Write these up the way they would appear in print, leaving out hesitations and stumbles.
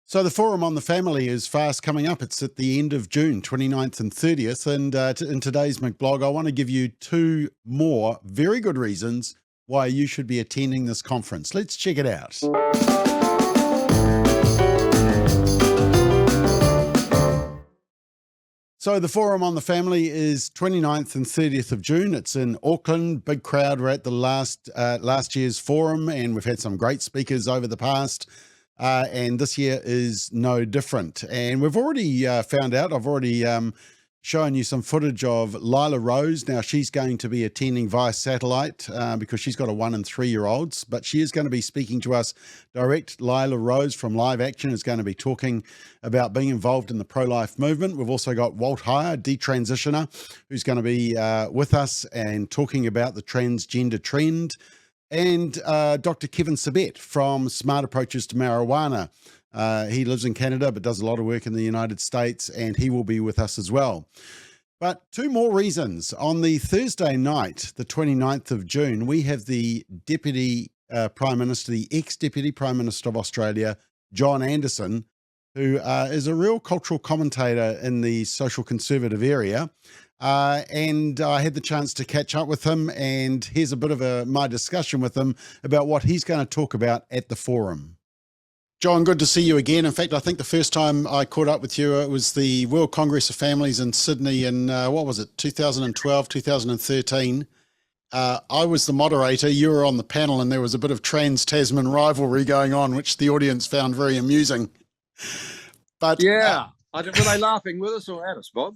So the Forum on the Family is fast coming up. It's at the end of June, 29th and 30th. And in today's McBlog, I want to give you two more very good reasons why you should be attending this conference. Let's check it out. So the Forum on the Family is 29th and 30th of June. It's in Auckland. Big crowd. We're at the last year's forum, and we've had some great speakers over the past. And this year is no different. And we've already found out, I've already shown you some footage of Lila Rose. Now she's going to be attending via satellite because she's got a 1 and 3 year olds, but she is going to be speaking to us direct. Lila Rose from Live Action is going to be talking about being involved in the pro-life movement. We've also got Walt, detransitioner, who's going to be with us and talking about the transgender trend. And Dr. Kevin Sabet from Smart Approaches to Marijuana. He lives in Canada but does a lot of work in the United States, and he will be with us as well. But two more reasons. On the Thursday night, the 29th of June, we have the Deputy Prime Minister, the ex-Deputy Prime Minister of Australia, John Anderson, who is a real cultural commentator in the social conservative area. And I had the chance to catch up with him, and here's a bit of my discussion with him about what he's going to talk about at the forum. John, good to see you again. In fact, I think the first time I caught up with you, it was the World Congress of Families in Sydney in, 2012, 2013. I was the moderator, you were on the panel, and there was a bit of trans-Tasman rivalry going on, which the audience found very amusing. But yeah. Were they laughing with us or at us, Bob?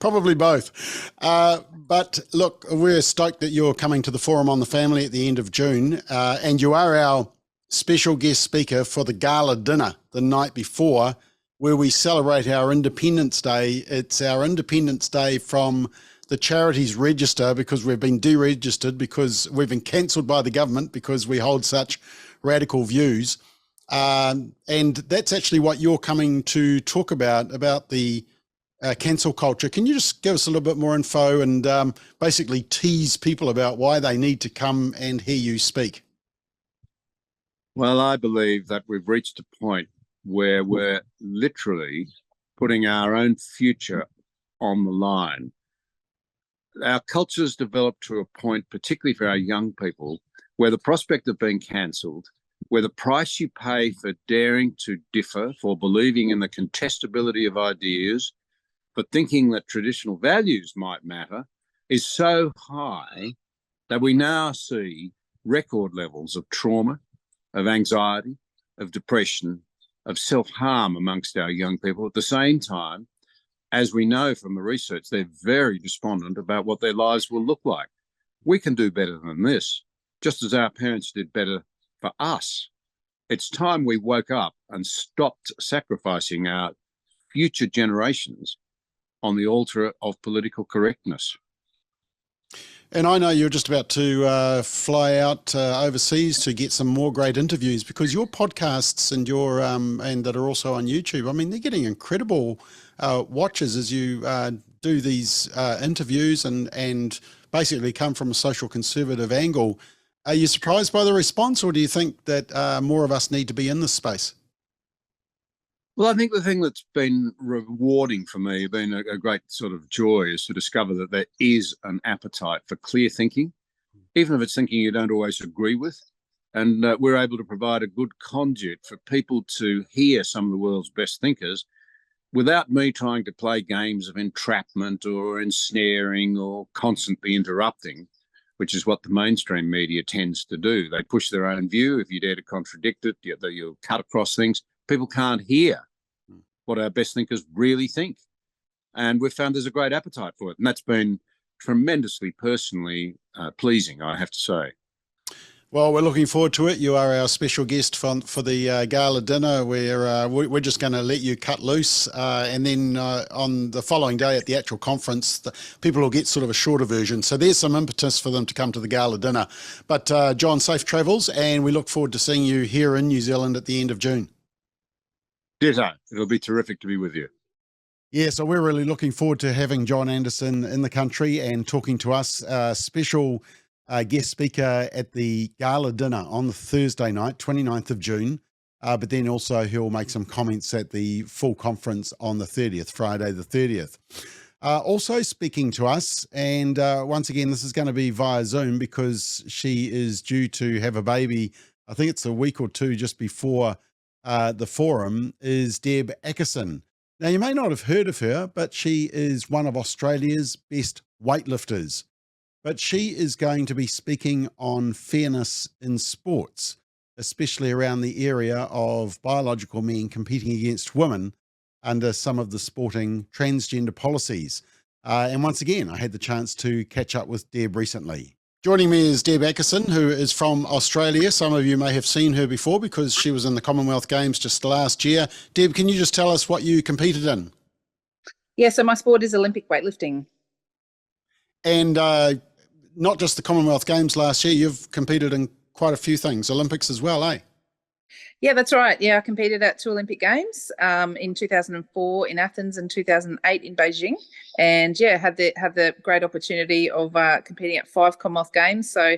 Probably both. But look, we're stoked that you're coming to the Forum on the Family at the end of June, and you are our special guest speaker for the gala dinner the night before, where we celebrate our Independence Day. It's our Independence Day from the Charities Register because we've been deregistered, because we've been cancelled by the government because we hold such radical views. And that's actually what you're coming to talk about the cancel culture. Can you just give us a little bit more info and basically tease people about why they need to come and hear you speak? Well, I believe that we've reached a point where we're literally putting our own future on the line. Our culture's developed to a point, particularly for our young people, where the prospect of being cancelled, where the price you pay for daring to differ, for believing in the contestability of ideas, but thinking that traditional values might matter, is so high that we now see record levels of trauma, of anxiety, of depression, of self-harm amongst our young people. At the same time, as we know from the research, they're very despondent about what their lives will look like. We can do better than this, just as our parents did better for us. It's time we woke up and stopped sacrificing our future generations on the altar of political correctness. And I know you're just about to fly out overseas to get some more great interviews, because your podcasts and your and that are also on YouTube, I mean, they're getting incredible watches as you do these interviews and basically come from a social conservative angle. Are you surprised by the response, or do you think that more of us need to be in this space? Well, I think the thing that's been rewarding for me, been a great sort of joy, is to discover that there is an appetite for clear thinking, even if it's thinking you don't always agree with. And we're able to provide a good conduit for people to hear some of the world's best thinkers without me trying to play games of entrapment or ensnaring or constantly interrupting, which is what the mainstream media tends to do. They push their own view. If you dare to contradict it, you'll cut across things. People can't hear what our best thinkers really think. And we've found there's a great appetite for it. And that's been tremendously personally pleasing, I have to say. Well, we're looking forward to it. You are our special guest for the gala dinner, where we're just going to let you cut loose. And then on the following day at the actual conference, people will get sort of a shorter version. So there's some impetus for them to come to the gala dinner. But John, safe travels, and we look forward to seeing you here in New Zealand at the end of June. Ditto. It'll be terrific to be with you. Yeah, so we're really looking forward to having John Anderson in the country and talking to us. Special guest speaker at the gala dinner on the Thursday night, 29th of June. but then also he'll make some comments at the full conference on the 30th, Friday the 30th. Also speaking to us, and once again, this is going to be via Zoom because she is due to have a baby. I think it's a week or two just before the forum, is Deb Ackerson. Now, you may not have heard of her, but she is one of Australia's best weightlifters. But she is going to be speaking on fairness in sports, especially around the area of biological men competing against women under some of the sporting transgender policies. And once again, I had the chance to catch up with Deb recently. Joining me is Deb Ackerson, who is from Australia. Some of you may have seen her before because she was in the Commonwealth Games just last year. Deb, can you just tell us what you competed in? Yeah, so my sport is Olympic weightlifting. And not just the Commonwealth Games last year, you've competed in quite a few things, Olympics as well, eh? Yeah, that's right. Yeah, I competed at 2 Olympic Games in 2004 in Athens and 2008 in Beijing, and yeah, had the great opportunity of competing at 5 Commonwealth Games. So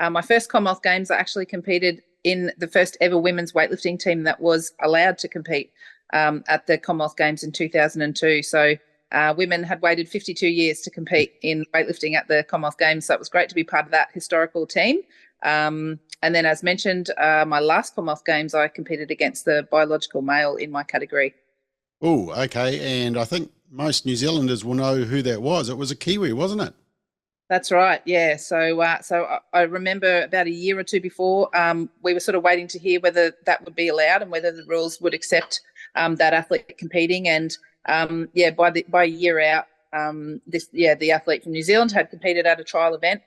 my first Commonwealth Games, I actually competed in the first ever women's weightlifting team that was allowed to compete at the Commonwealth Games in 2002. So women had waited 52 years to compete in weightlifting at the Commonwealth Games, so it was great to be part of that historical team. And then, as mentioned, my last Commonwealth Games, I competed against the biological male in my category. Oh, okay. And I think most New Zealanders will know who that was. It was a Kiwi, wasn't it? That's right. Yeah. So I remember about a year or two before, we were sort of waiting to hear whether that would be allowed and whether the rules would accept that athlete competing. And by a year out, the athlete from New Zealand had competed at a trial event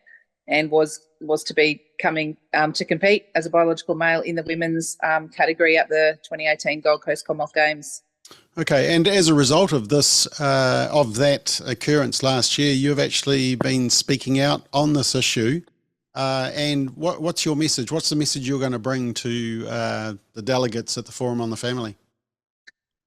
and was to be coming to compete as a biological male in the women's category at the 2018 Gold Coast Commonwealth Games. Okay, and as a result of this, of that occurrence last year, you've actually been speaking out on this issue. And what's your message? What's the message you're going to bring to the delegates at the Forum on the Family?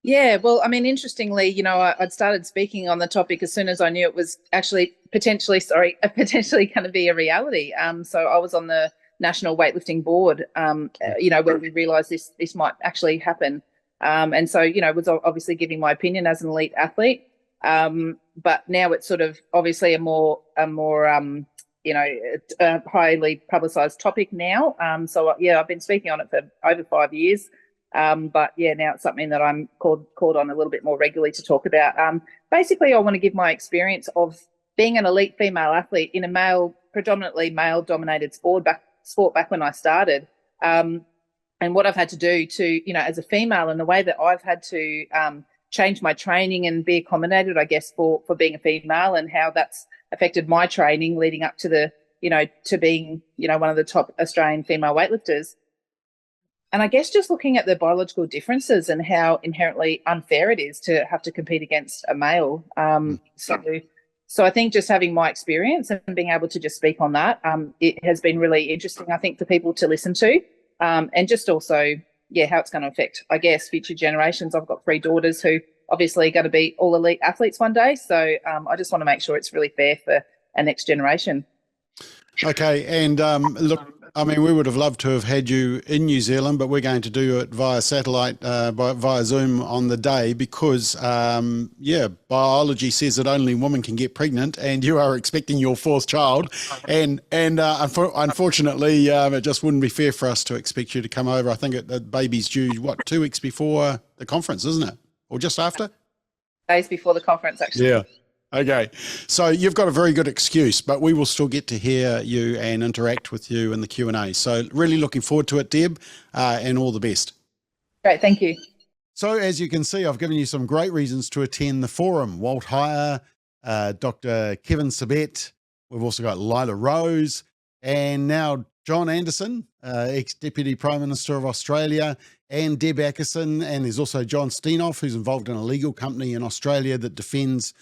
Yeah, well, I mean, interestingly, I'd started speaking on the topic as soon as I knew it was actually potentially going to be a reality. So I was on the National Weightlifting Board, where we realised this might actually happen. And so, was obviously giving my opinion as an elite athlete. But now it's sort of obviously a more highly publicised topic now. So I've been speaking on it for over 5 years. But yeah, now it's something that I'm called on a little bit more regularly to talk about. Basically, I want to give my experience of being an elite female athlete in a predominantly male-dominated sport back when I started, and what I've had to do to, as a female, and the way that I've had to change my training and be accommodated, I guess, for being a female, and how that's affected my training leading up to to being, one of the top Australian female weightlifters. And I guess just looking at the biological differences and how inherently unfair it is to have to compete against a male. So I think just having my experience and being able to just speak on that, it has been really interesting, I think, for people to listen to. And just also, how it's going to affect, I guess, future generations. I've got 3 daughters who obviously are going to be all elite athletes one day. So I just want to make sure it's really fair for our next generation. Okay. And look, I mean, we would have loved to have had you in New Zealand, but we're going to do it via satellite, via Zoom on the day because, biology says that only women can get pregnant, and you are expecting your 4th child. And unfortunately, it just wouldn't be fair for us to expect you to come over. I think the baby's due, 2 weeks before the conference, isn't it? Or just after? Days before the conference, actually. Yeah. Okay, so you've got a very good excuse, but we will still get to hear you and interact with you in the Q&A. So really looking forward to it, Deb, and all the best. Great, thank you. So as you can see, I've given you some great reasons to attend the forum. Walt Heyer, Dr. Kevin Sabet, we've also got Lila Rose, and now John Anderson, ex-Deputy Prime Minister of Australia, and Deb Ackerson, and there's also John Steinoff, who's involved in a legal company in Australia that defends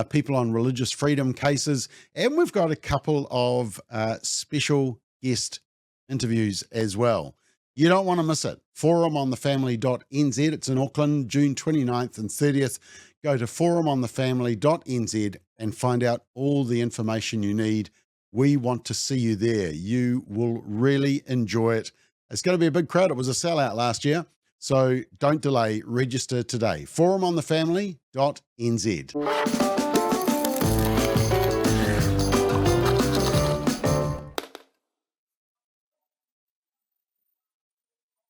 people on religious freedom cases. And we've got a couple of special guest interviews as well. You don't want to miss it. forumonthefamily.nz. It's in Auckland, June 29th and 30th. Go to forumonthefamily.nz and find out all the information you need. We want to see you there. You will really enjoy it. It's going to be a big crowd. It was a sellout last year. So don't delay, register today. forumonthefamily.nz.